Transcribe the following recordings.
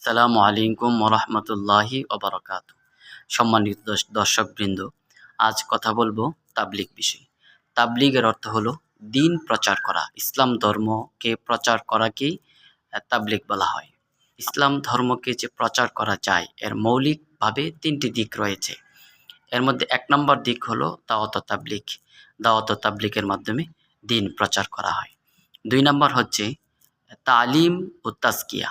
আসসালামু আলাইকুম ওরহমতুল্লাহি ওবরাকাতু। সম্মানিত দর্শকবৃন্দ, আজ কথা বলবো তাবলিগ বিষয়ে। তাবলিগের অর্থ হলো দিন প্রচার করা। ইসলাম ধর্মকে প্রচার করাকেই তাবলিগ বলা হয়। ইসলাম ধর্মকে যে প্রচার করা যায় এর মৌলিকভাবে তিনটি দিক রয়েছে। এর মধ্যে এক নম্বর দিক হলো দাওয়াত ও তাবলিগ। দাওয়াত ও তাবলিগের মাধ্যমে দিন প্রচার করা হয়। দুই নম্বর হচ্ছে তালিম ও তাজকিয়া।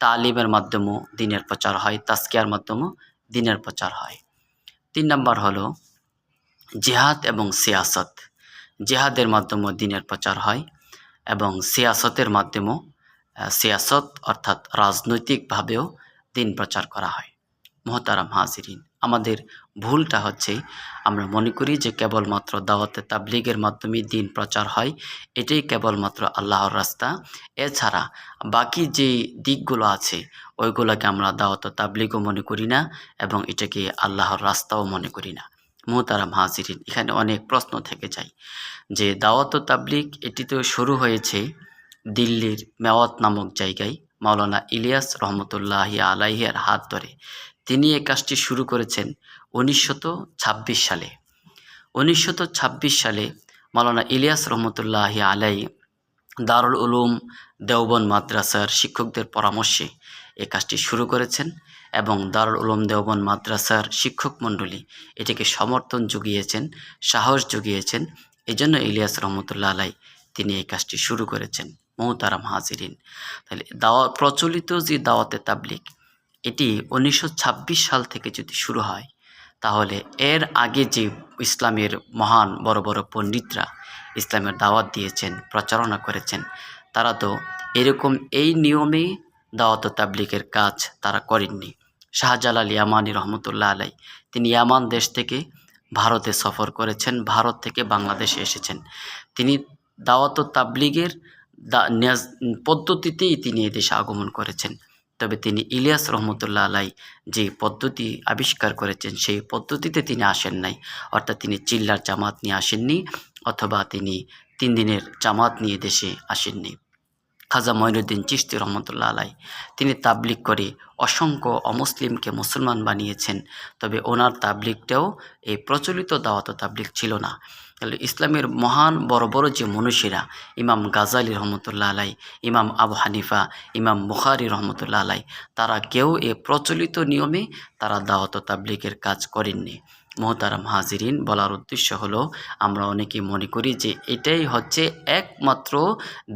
তালিমের মাধ্যমেও দিনের প্রচার হয়, তাজকিয়ার মাধ্যমেও দিনের প্রচার হয়। তিন নম্বর হলো জিহাদ এবং সিয়াসত। জিহাদের মাধ্যমেও দিনের প্রচার হয় এবং সিয়াসতের মাধ্যমেও সিয়াসত অর্থাৎ রাজনৈতিকভাবেও দিন প্রচার করা হয়। মোহতারাম হাজিরিন, আমাদের ভুলটা হচ্ছে আমরা মনে করি যে কেবলমাত্র দাওয়াতে তাবলিগের মাধ্যমে দিন প্রচার হয়, এটাই কেবলমাত্র আল্লাহর রাস্তা। এছাড়া বাকি যে দিকগুলো আছে ওইগুলোকে আমরা দাওয়াত তাবলিগও মনে করি না এবং এটাকে আল্লাহর রাস্তাও মনে করি না। মোহতারাম হাজিরিন, এখানে অনেক প্রশ্ন থেকে যায় যে দাওয়াত তাবলিগ এটি তো শুরু হয়েছে দিল্লির মেওয়াত নামক জায়গায় মাওলানা ইলিয়াস রহমতুল্লাহি আলাইহির হাত ধরে। তিনি এই কাজটি শুরু করেছেন 1926 সালে। 1926 সালে মাওলানা ইলিয়াস রহমতুল্লাহি আলাই দারুল উলুম দেওবন্দ মাদ্রাসার শিক্ষকদের পরামর্শে এই কাজটি শুরু করেছেন এবং দারুল উলুম দেওবন্দ মাদ্রাসার শিক্ষক মণ্ডলী এটিকে সমর্থন জুগিয়েছেন, সাহস জুগিয়েছেন। এজন্য ইলিয়াস রহমতুল্লাহ আলাই তিনি এই কাজটি শুরু করেছেন। মোহতারাম হাজিরিন, তাহলে প্রচলিত যে দাওয়াতে তাবলিগ এটি 1926 সাল থেকে যদি শুরু হয়, তাহলে এর আগে যে ইসলামের মহান বড় বড় পণ্ডিতরা ইসলামের দাওয়াত দিয়েছেন, প্রচারণা করেছেন, তারা তো এরকম এই নিয়মে দাওয়াত তাবলিগের কাজ তারা করেননি। শাহজালাল ইয়ামানি রহমতুল্লাহ আলাই তিনি ইয়ামান দেশ থেকে ভারতে সফর করেছেন, ভারত থেকে বাংলাদেশে এসেছেন। তিনি দাওয়াত তাবলিগের পদ্ধতিতেই তিনি এদেশে আগমন করেছেন। তবে তিনি ইলিয়াস রহমতুল্লাহ আলাই যে পদ্ধতি আবিষ্কার করেছেন সেই পদ্ধতিতে তিনি আসেন নাই, অর্থাৎ তিনি চিল্লার জামাত নিয়ে আসেননি অথবা তিনি 3 দিনের জামাত নিয়ে দেশে আসেননি। খাজা মঈনুদ্দিন চিশতি রহমতুল্লাহ আলাই তিনি তাবলিগ করে অসংখ্য অমুসলিমকে মুসলমান বানিয়েছেন, তবে ওনার তাবলিগটাও এই প্রচলিত দাওয়াত তাবলিগ ছিল না। তাহলে ইসলামের মহান বড় বড় যে মনীষীরা ইমাম গাজালি রহমতুল্লাহ আলাই, ইমাম আবু হানিফা, ইমাম বুখারী রহমতুল্লাহ আলাই, তারা কেউ এ প্রচলিত নিয়মে তারা দাওয়াত তাবলিগের কাজ করেননি। মোহতারাম হাজিরিন, বলার উদ্দেশ্য হলো আমরা অনেকে মনে করি যে এটাই হচ্ছে একমাত্র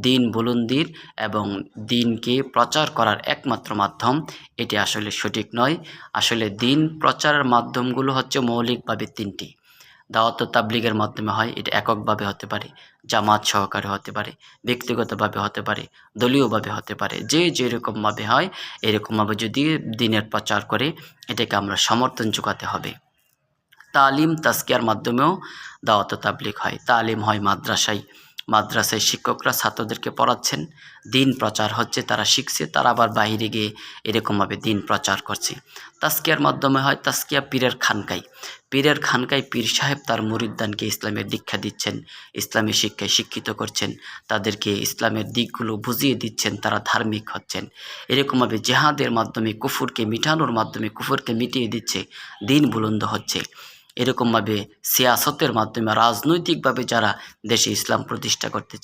দিন বুলন্দির এবং দিনকে প্রচার করার একমাত্র মাধ্যম। এটি আসলে সঠিক নয়। আসলে দিন প্রচারের মাধ্যমগুলো হচ্ছে মৌলিকভাবে 3টি। দাওয়াত তাবলিগের মাধ্যমে হয়, এটা এককভাবে হতে পারে, জামাত সহকারে হতে পারে, ব্যক্তিগতভাবে হতে পারে, দলীয়ভাবে হতে পারে। যে যেরকমভাবে হয় এরকমভাবে যদি দিনের প্রচার করে এটাকে আমরা সমর্থন যোগাতে হবে। তালিম তাজকিয়ার মাধ্যমেও দাওয়াত তাবলিগ হয়। তালিম হয় মাদ্রাসায়, মাদ্রাসায় শিক্ষকরা ছাত্রদেরকে পড়াচ্ছেন, দিন প্রচার হচ্ছে, তারা শিখছে, তারা আবার বাইরে গিয়ে এরকমভাবে দিন প্রচার করছে। তাজকিয়ার মাধ্যমে হয় তাজকিয়া পীরের খানকায়, পীরের খানকায় পীর সাহেব তার মুরিদদানকে ইসলামের দীক্ষা দিচ্ছেন, ইসলামী শিক্ষায় শিক্ষিত করছেন, তাদেরকে ইসলামের দিকগুলো বুঝিয়ে দিচ্ছেন, তারা ধার্মিক হচ্ছেন। এরকমভাবে জেহাদের মাধ্যমে কুফুরকে মিটানোর মাধ্যমে কুফুরকে মিটিয়ে দিচ্ছে, দিন বুলন্দ হচ্ছে। এরকমভাবে সিয়াসতের মাধ্যমে রাজনৈতিকভাবে যারা দেশে ইসলাম প্রতিষ্ঠা করতে